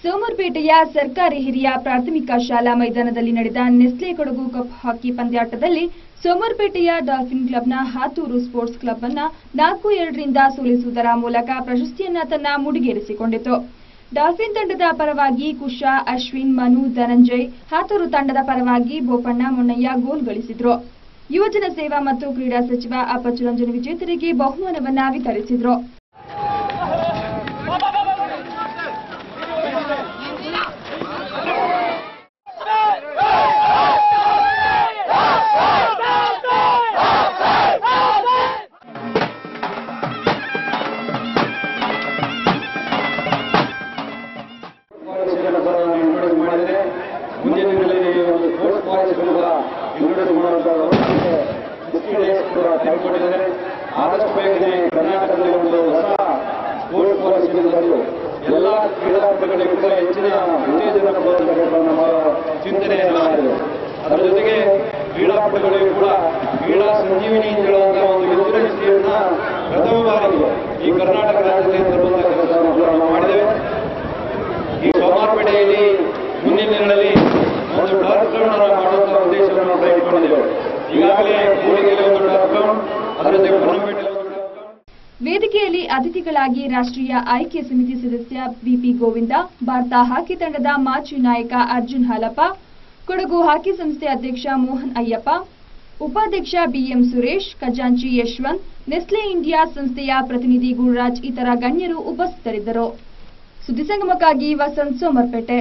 ಸೋಮವಾರಪೇಟೆಯ ಸರ್ಕಾರಿ ಹಿರಿಯ ಪ್ರಾಥಮಿಕ ಶಾಲಾ ಮೈದಾನದಲ್ಲಿ ನಡೆದ Nestle Kodagu cup hockey ಪಂದ್ಯಾಟದಲ್ಲಿ ಸೋಮವಾರಪೇಟೆಯ dolphin ಕ್ಲಬ್ನ ಹಾತೂರು ಸ್ಪೋರ್ಟ್ಸ್ ಕ್ಲಬ್ ಅನ್ನು 4-2 ರಿಂದ ಸೋಲಿಸುವುದರ ಮೂಲಕ ಪ್ರಶಸ್ತಿಯನ್ನ ತನ್ನ ಮುಡಿಗೇರಿಸಿಕೊಂಡಿತು. ಡಾಲ್ಫಿನ್ ತಂಡದ ಪರವಾಗಿ ಕುಶಾ, ಅಶ್ವಿನ್, ಮನು, ಧನಂಜಯ್, ಹಾತೂರು ತಂಡದ ಪರವಾಗಿ ಬೋಪಣ್ಣ, ಮೊನ್ನಯ್ಯ ಗೋಲ್ ಗಳಿಸಿದ್ರು. ಯುವಜನ ಸೇವಾ ಮತ್ತು ಕ್ರೀಡಾ ಸಚಿವ ಅಪ್ಪಚ್ಚು ರಂಜನ್ ವಿಜೇತರಿಗೆ ಬಹುಮಾನವನ್ನ ವಿತರಿಸಿದ್ರು. ಮುಂದಿನ ದಿನಗಳಲ್ಲಿ ಒಂದು ಸ್ಪೋರ್ಟ್ಸ್ ಕಾಲೇಜ್ ಇಂಟ್ರೊಡ್ಯೂಸ್ ಮಾಡುವಂತಹ ಆದಷ್ಟು ಬೇಗನೆ ಕರ್ನಾಟಕದಲ್ಲಿ ಒಂದು ಹೊಸ ಸ್ಪೋರ್ಟ್ಸ್ ಕಾಲೇಜ್ ಬಂದು ಎಲ್ಲ ಕ್ರೀಡಾಪಟುಗಳಿಗೂ ಕೂಡ ಹೆಚ್ಚಿನ ಉತ್ತೇಜನ ಕೊಡುವಂತಹ ನಮ್ಮ ಚಿಂತನೆಯನ್ನು ಮಾಡಿದೆ. ಅದರ ಜೊತೆಗೆ ಕ್ರೀಡಾಪಟುಗಳಿಗೂ ಕೂಡ ಕ್ರೀಡಾ ಸಂಜೀವಿನಿ ಅಂತ ಹೇಳುವಂತಹ ಒಂದು ಇನ್ಸೂರೆನ್ಸ್ ಪ್ರಥಮ ಬಾರಿಗೆ ಈ ಕರ್ನಾಟಕ ರಾಜ್ಯದಲ್ಲಿ ತರುವಂತಹ ಕೆಲಸವನ್ನು ಕೂಡ ನಾವು ಮಾಡಿದ್ದೇವೆ. ಈ ಸೋಮವಾರಪೇಟೆಯಲ್ಲಿ ಮುಂದಿನ ದಿನಗಳಲ್ಲಿ ಒಂದು ಟರ್ಫ್ ಗ್ರೌಂಡ್ ಅನ್ನು ಮಾಡುವಂತಹ ಉದ್ದೇಶವನ್ನು ನಾವು ಇಟ್ಕೊಂಡಿದ್ದೇವೆ. ಈಗಾಗಲೇ ಕೂಡಿಗೆಯಲ್ಲಿ ಒಂದು ಟರ್ಫ್ ಗ್ರೌಂಡ್, ಅದರ ಜೊತೆಗೆ ಬನ್ನಂಪೇಟೆಯಲ್ಲಿ ವೇದಿಕೆಯಲ್ಲಿ ಅತಿಥಿಗಳಾಗಿ ರಾಷ್ಟ್ರೀಯ ಆಯ್ಕೆ ಸಮಿತಿ ಸದಸ್ಯ ಬಿಪಿ ಗೋವಿಂದ, ಭಾರತ ಹಾಕಿ ತಂಡದ ಮಾಜಿ ನಾಯಕ ಅರ್ಜುನ್ ಹಾಲಪ್ಪ, ಕೊಡಗು ಹಾಕಿ ಸಂಸ್ಥೆ ಅಧ್ಯಕ್ಷ ಮೋಹನ್ ಅಯ್ಯಪ್ಪ, ಉಪಾಧ್ಯಕ್ಷ ಬಿಎಂ ಸುರೇಶ್, ಖಜಾಂಚಿ ಯಶವಂತ್, ನೆಸ್ಲೆ ಇಂಡಿಯಾ ಸಂಸ್ಥೆಯ ಪ್ರತಿನಿಧಿ ಗುರುರಾಜ್ ಇತರ ಗಣ್ಯರು ಉಪಸ್ಥಿತರಿದ್ದರು. ಸುದ್ದಿ ಸಂಗಮಕ್ಕಾಗಿ ವಸಂತ್, ಸೋಮವಾರಪೇಟೆ.